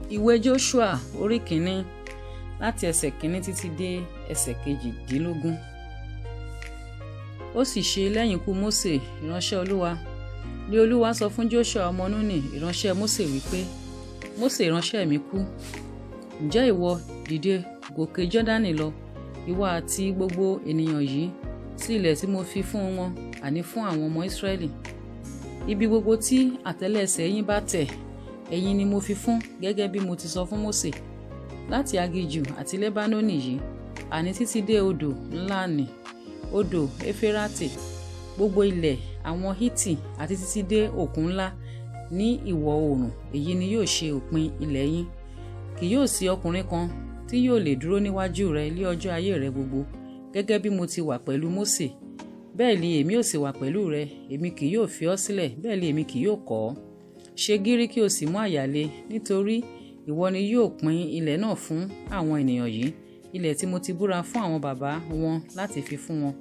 Iwe Joshua Ori kini láti ẹsẹ̀ kìíní títí dé ẹsẹ̀ kejìdínlógún. Ó sì ṣe lẹ́yìn ikú Mósè ìránṣẹ́ Olúwa ní Olúwa sọ fún Joshua ọmọ Núnì ìránṣẹ́ Mósè wípé, Mósè ìránṣẹ́ mi kú. Ǹjẹ́ ìwọ dìde gòkè Jọ́dánì lọ, ìwọ àti gbogbo ènìyàn yìí, sí ilẹ̀ tí mo fi fún wọn, àní fún àwọn ọmọ Ísírẹ́lì. Ibi gbogbo tí àtẹ́lẹsẹ̀ yín bá tẹ̀, ẹ̀yin ni mo fi fún gẹ́gẹ́ bí mo ti sọ fún Mósè. Láti aginjù àti Lẹ́bánónì yìí, àní títí dé odò ńlá nì, odò Éférátì, gbogbo ilẹ̀ àwọn Hítì àti títí dé òkun ńlá ní ìwọ̀ oòrùn, èyí ni yóò ṣe òpin ilẹ̀ yín. Kì yóò sí ọkùnrin kan tí yóò lè dúró níwájú rẹ ní ọjọ́ ayé rẹ gbogbo, gẹ́gẹ́ bí mo ti wà pẹ̀lú Mósè. Bẹ́ẹ̀ ni èmi ò sì wà pẹ̀lú rẹ, èmi kì yóò fi ọ́ sílẹ̀, bẹ́ẹ̀ ni èmi kì yóò kọ̀ ọ́. Ṣe gírí kí o sì mú àyà le, nítorí ìwọ ni yóò pín ilẹ̀ náà fún àwọn ènìyàn yìí, ilẹ̀ tí mo ti búra fún àwọn bàbá wọn láti fi fún wọn.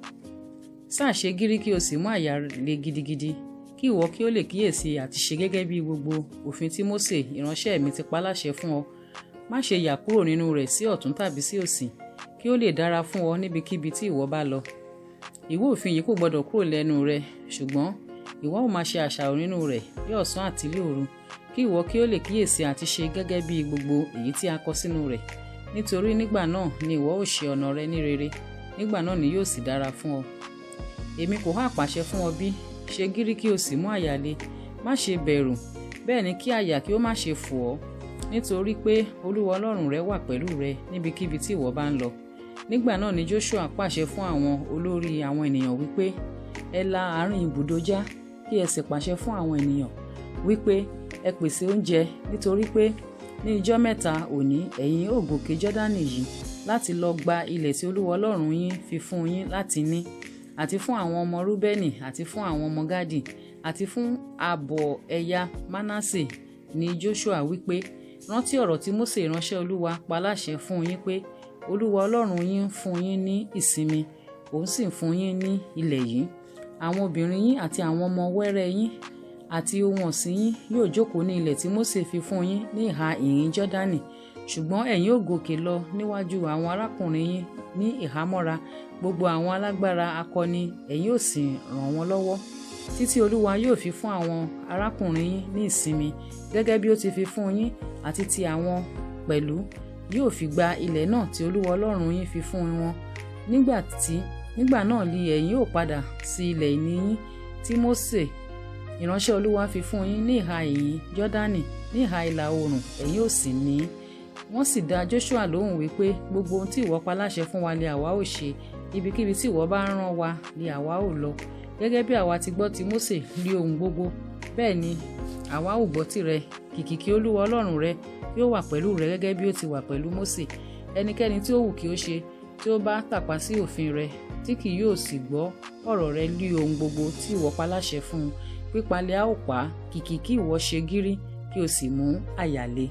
Sáà ṣe gírí kí o sì mú àyà le gidigidi, kí ìwọ kí ó lè kíyèsí àti ṣe gẹ́gẹ́ bí gbogbo òfin tí Mósè ìránṣẹ́ mi ti pa láṣẹ fún ọ. Má ṣe yà kúrò nínú rẹ̀ sí ọ̀tún tàbí sí òsì, kí ó lè dára fún ọ níbikíbi tí ìwọ bá lọ. Ìwé òfin yìí kò gbọdọ̀ kúrò lẹ́nu rẹ, ṣùgbọ́n ìwọ ó máa ṣe àṣàrò nínú rẹ̀ ní ọ̀sán àti lóru, kí ìwọ kí ó lè kíyèsí àti ṣe gẹ́gẹ́ bí gbogbo èyí tí a kọ sínú rẹ̀. Nítorí nígbà náà ni ìwọ ó ṣe ọ̀nà rẹ ní rere, nígbà náà ni yóò sì dára fún ọ. Èmi kò há pàṣẹ fún ọ bí? Ṣe gírí kí o sì mú àyà le, má ṣe bẹ̀rù, bẹ́ẹ̀ ni kí àyà kí ó má ṣe fò ọ́, nítorí pé Olúwa Ọlọ́run rẹ wà pẹ̀lú rẹ níbikíbi tí ìwọ bá ń lọ. Nígbà náà ni Joshua pàṣẹ fún àwọn olórí àwọn ènìyàn wípé, ẹ la àárín ibùdó já, kí ẹ sì pàṣẹ fún àwọn ènìyàn wípé, ẹ pèsè oúnjẹ, nítorí pé ní ijọ́ mẹ́ta òní ẹ̀yin ó gòkè Jọ́dánì yìí láti lọ gba ilẹ̀ tí Olúwa Ọlọ́run yín fi fún yín láti ní, àti fún àwọn ọmọ Rúbẹ́nì àti fún àwọn ọmọ Gádì àti fún ààbọ̀ ẹ̀yà Mánásè. Ní Joshua wípé, rántí ọ̀rọ̀ tí Mósè ìránṣẹ́ Olúwa pa láṣẹ fún yín pé, Olúwa Ọlọ́run yín fún yín ní ìsinmi, òun sì fún yín ní ilẹ̀ yìí. Àwọn obìnrin yín àti àwọn ọmọ wẹ́rẹ́ yín àti ohun ọ̀sìn yín yóò jókòó ní ilẹ̀ tí Mósè fi fún yín ní ìhà ìhín Jọ́dánì, ṣùgbọ́n ẹ̀yin ó gòkè lọ níwájú àwọn arákùnrin yín ní ìhámọ́ra, gbogbo àwọn alágbára akọni ẹ̀yin ó sì ràn wọ́n lọ́wọ́, títí Olúwa yóò fi fún àwọn arákùnrin yín ní ìsinmi, gẹ́gẹ́ bí ó ti fi fún yín, àti ti àwọn pẹ̀lú yóò fi gba ilẹ̀ náà tí Olúwa Ọlọ́run yín fi fún wọn. Nígbà náà ni ẹ̀yin ó padà sí ilẹ̀ ìní yín tí Mósè ìránṣẹ́ Olúwa fi fún yín ní ìhà ìhín Jọ́dánì ní ìhà ìlà oòrùn, ẹ̀yin ó sì ní. Wọ́n sì dá Joshua lóhùn wípé, gbogbo ohun tí ìwọ pa láṣẹ fún wa ni àwa ó ṣe, ibikíbi tí ìwọ bá rán wa ni àwa ó lọ. Gẹ́gẹ́ bí àwa ti gbọ́ ti Mósè lé ohun gbogbo, bẹ́ẹ̀ ni àwa ó gbọ́ tirẹ̀. Kìkì kí Olúwa Ọlọ́run rẹ yóò wà pẹ̀lú rẹ gẹ́gẹ́ bí ó ti wà pẹ̀lú Mósè. Ẹnikẹ́ni tí ó wù kí ó ṣe, tí ó bá tàpá sí òfin rẹ, tí kì yóò sì gbọ́ ọ̀rọ̀ rẹ lé ohun gbogbo tí ìwọ pa láṣẹ fún un, pípa lé a ó pa á, kìkì kí ìwọ ṣe gírí kí o sì mú àyà le.